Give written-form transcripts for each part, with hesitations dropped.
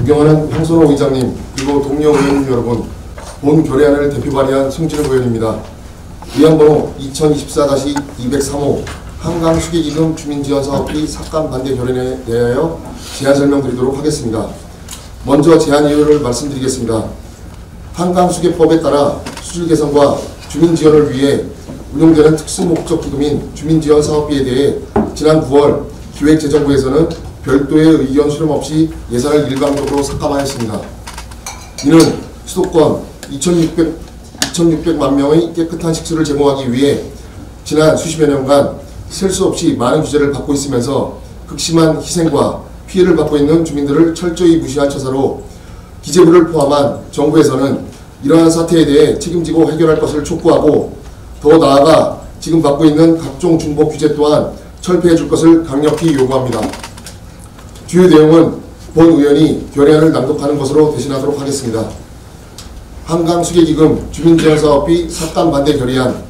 존경하는 황선호 의장님, 그리고 동료 의원님 여러분, 본 결의안을 대표 발의한 송진욱 의원입니다. 위안번호 2024-203호 한강수계기금 주민지원사업비 삭감 반대 결의안에 대하여 제안 설명드리도록 하겠습니다. 먼저 제안 이유를 말씀드리겠습니다. 한강수계법에 따라 수질 개선과 주민지원을 위해 운용되는 특수목적기금인 주민지원사업비에 대해 지난 9월 기획재정부에서는 별도의 의견 수렴 없이 예산을 일방적으로 삭감하였습니다. 이는 수도권 2,600만 명의 깨끗한 식수를 제공하기 위해 지난 수십여 년간 셀 수 없이 많은 규제를 받고 있으면서 극심한 희생과 피해를 받고 있는 주민들을 철저히 무시한 처사로 기재부를 포함한 정부에서는 이러한 사태에 대해 책임지고 해결할 것을 촉구하고, 더 나아가 지금 받고 있는 각종 중복 규제 또한 철폐해 줄 것을 강력히 요구합니다. 주요 내용은 본 의원이 결의안을 낭독하는 것으로 대신하도록 하겠습니다. 한강수계기금 주민지원사업비 삭감 반대 결의안.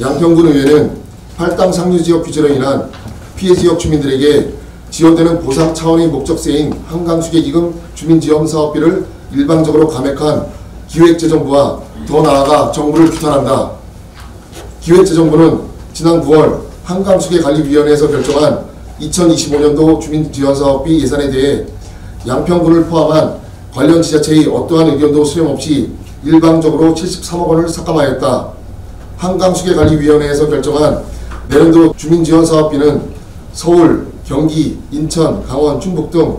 양평군 의회는 팔당 상류지역 규제로 인한 피해지역 주민들에게 지원되는 보상 차원의 목적세인 한강수계기금 주민지원사업비를 일방적으로 감액한 기획재정부와 더 나아가 정부를 규탄한다. 기획재정부는 지난 9월 한강수계관리위원회에서 결정한 2025년도 주민지원사업비 예산에 대해 양평군을 포함한 관련 지자체의 어떠한 의견도 수렴 없이 일방적으로 73억 원을 삭감하였다. 한강수계관리위원회에서 결정한 내년도 주민지원사업비는 서울, 경기, 인천, 강원, 충북 등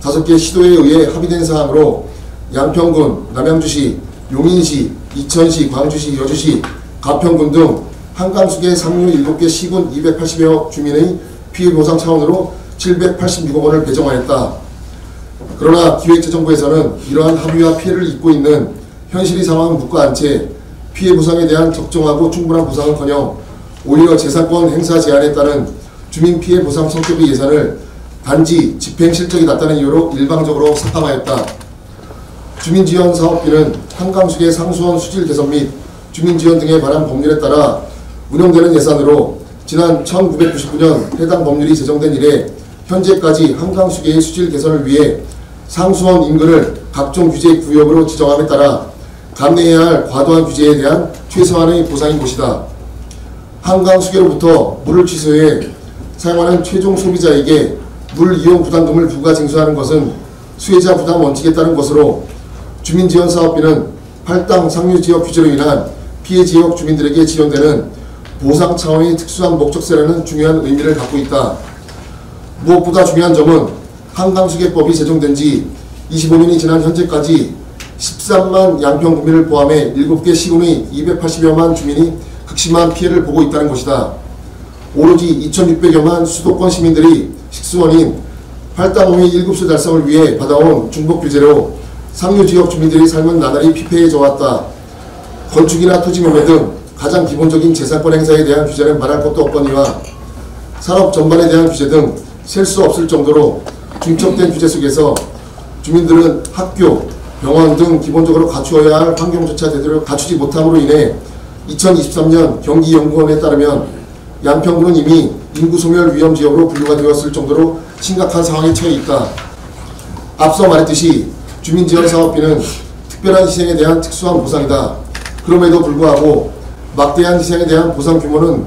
5개 시도에 의해 합의된 사항으로 양평군, 남양주시, 용인시, 이천시, 광주시, 여주시, 가평군 등 한강수계 상류 7개 시군 280여 주민의 피해보상 차원으로 786억 원을 배정하였다. 그러나 기획재정부에서는 이러한 합의와 피해를 입고 있는 현실의 상황은 묻고 안 채 피해보상에 대한 적정하고 충분한 보상은커녕 오히려 재산권 행사 제한에 따른 주민피해보상 성격의 예산을 단지 집행 실적이 낮다는 이유로 일방적으로 삭감하였다. 주민지원사업비는 한강수계 상수원 수질 개선 및 주민지원 등에 관한 법률에 따라 운영되는 예산으로 지난 1999년 해당 법률이 제정된 이래 현재까지 한강수계의 수질 개선을 위해 상수원 인근을 각종 규제 구역으로 지정함에 따라 감내해야 할 과도한 규제에 대한 최소한의 보상인 것이다. 한강수계로부터 물을 취소해 사용하는 최종 소비자에게 물 이용 부담금을 부과 징수하는 것은 수혜자 부담 원칙에 따른 것으로, 주민지원사업비는 팔당 상류지역 규제로 인한 피해지역 주민들에게 지원되는 보상 차원의 특수한 목적세라는 중요한 의미를 갖고 있다. 무엇보다 중요한 점은 한강수계법이 제정된 지 25년이 지난 현재까지 13만 양평구민을 포함해 7개 시군의 280여만 주민이 극심한 피해를 보고 있다는 것이다. 오로지 2,600여만 수도권 시민들이 식수원인 팔당 5의 7수 달성을 위해 받아온 중복 규제로 상류지역 주민들의 삶은 나날이 피폐해져 왔다. 건축이나 토지 매매 등 가장 기본적인 재산권 행사에 대한 규제는 말할 것도 없거니와 산업 전반에 대한 규제 등 셀 수 없을 정도로 중첩된 규제 속에서 주민들은 학교, 병원 등 기본적으로 갖추어야 할 환경조차 제대로 갖추지 못함으로 인해 2023년 경기연구원에 따르면 양평군은 이미 인구소멸 위험지역으로 분류가 되었을 정도로 심각한 상황에 처해 있다. 앞서 말했듯이 주민지원사업비는 특별한 희생에 대한 특수한 보상이다. 그럼에도 불구하고 막대한 희생에 대한 보상 규모는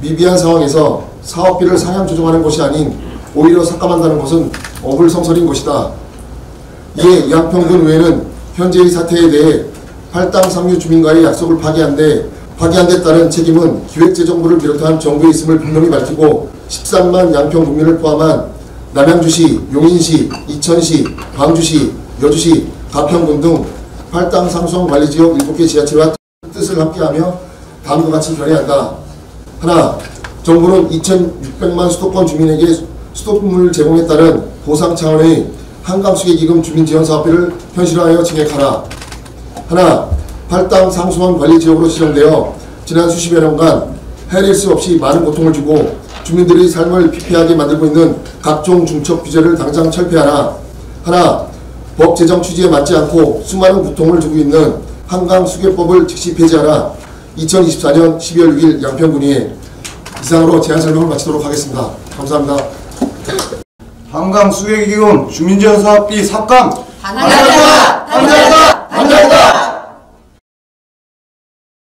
미비한 상황에서 사업비를 상향 조정하는 것이 아닌 오히려 삭감한다는 것은 어불성설인 것이다. 이에 양평군 의회는 현재의 사태에 대해 팔당 상류 주민과의 약속을 파기한 데 따른 책임은 기획재정부를 비롯한 정부에 있음을 분명히 밝히고 13만 양평 국민을 포함한 남양주시, 용인시, 이천시, 광주시, 여주시, 가평군 등 팔당 상수원 관리지역 7개 지자체와 뜻을 함께하며 다음과 같이 결의한다. 하나, 정부는 2,600만 수도권 주민에게 수돗물 제공에 따른 보상 차원의 한강수계기금 주민지원사업비를 현실화하여 증액하라. 하나, 팔당 상수원 관리지역으로 지정되어 지난 수십여 년간 헤아릴 수 없이 많은 고통을 주고 주민들의 삶을 피폐하게 만들고 있는 각종 중첩 규제를 당장 철폐하라. 하나, 법 제정 취지에 맞지 않고 수많은 고통을 주고 있는 한강수계법을 즉시 폐지하라. 2024년 12월 6일 양평군의회. 이상으로 제안 설명을 마치도록 하겠습니다. 감사합니다. 한강 수혜기금 주민지원 사업비 삭감 반환하겠습니다.